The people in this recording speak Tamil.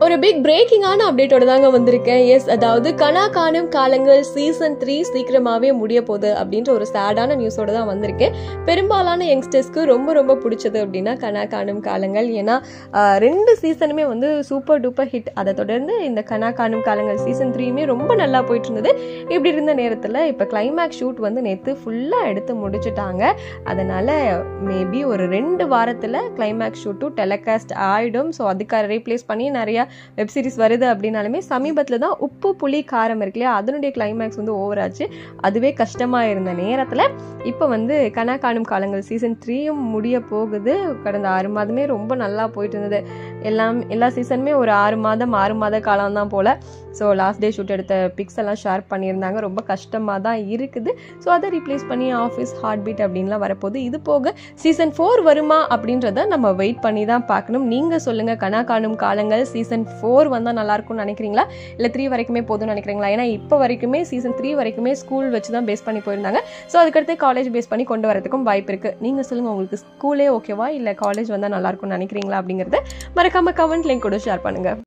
ஒரு பிக் பிரேக்கிங்கான அப்டேட்டோட தாங்க வந்திருக்கேன். எஸ், அதாவது கனா காணும் காலங்கள் சீசன் 3 சீக்கிரமாவே முடிய போகுது அப்படின்ற ஒரு சேடான நியூஸோட தான் வந்திருக்கேன். பெரும்பாலான யங்ஸ்டர்ஸ்க்கு ரொம்ப ரொம்ப பிடிச்சது அப்படின்னா கனா காணும் காலங்கள். ஏன்னா 2 சீசனுமே வந்து சூப்பர் டூப்பர் ஹிட். அதை தொடர்ந்து இந்த கனா காணும் காலங்கள் சீசன் 3யுமே ரொம்ப நல்லா போயிட்டு இருந்தது. இப்படி இருந்த நேரத்தில் இப்போ கிளைமேக்ஸ் ஷூட் வந்து நேற்று ஃபுல்லாக எடுத்து முடிச்சுட்டாங்க. அதனால மேபி ஒரு 2 வாரத்தில் கிளைமேக்ஸ் ஷூட்டும் டெலிகாஸ்ட் ஆயிடும். ஸோ அதுக்காக ரீப்ளேஸ் பண்ணி நிறைய வெப் சீரிஸ் வருது அப்படின்னாலுமே சமீபத்தில் தான் உப்பு புளி காரம் இருக்கு இல்லையா, அதனுடைய கிளைமேக்ஸ் வந்து ஓவர் ஆச்சு. அதுவே கஷ்டமாக இருந்த நேரத்தில் இப்போ வந்து கனா காணும் காலங்கள் சீசன் 3யும் முடிய போகுது. கடந்த 6 மாதமே ரொம்ப நல்லா போயிட்டு இருந்தது. எல்லா சீசனுமே ஒரு 6 மாத காலம் தான் போல். ஸோ லாஸ்ட் டே ஷூட் எடுத்த பிக்ஸ் எல்லாம் ஷேர் பண்ணியிருந்தாங்க. ரொம்ப கஷ்டமாக தான் இருக்குது. ஸோ அதை ரீப்ளேஸ் பண்ணி ஆஃபீஸ் ஹார்ட் பீட் அப்படின்லாம் வரப்போகுது. இது போக சீசன் 4 வருமா அப்படின்றத நம்ம வெயிட் பண்ணி தான் பார்க்கணும். நீங்கள் சொல்லுங்கள், கனா காணும் காலங்கள் சீசன் 4 வந்தால் நல்லாயிருக்கும்னு நினைக்கிறீங்களா, இல்லை 3 வரைக்குமே போதும்னு நினைக்கிறீங்களா? ஏன்னா இப்போ வரைக்குமே சீசன் 3 வரைக்குமே ஸ்கூல் வச்சு தான் பேஸ் பண்ணி போயிருந்தாங்க. ஸோ அதுக்கடுத்து காலேஜ் பேஸ் பண்ணி கொண்டு வரதுக்கும் வாய்ப்பு இருக்குது. நீங்கள் சொல்லுங்கள், உங்களுக்கு ஸ்கூலே ஓகேவா இல்லை காலேஜ் வந்தால் நல்லாயிருக்கும்னு நினைக்கிறீங்களா அப்படிங்கிறத மறக்காமல் கமெண்ட் லிங்க் கூட ஷேர் பண்ணுங்கள்.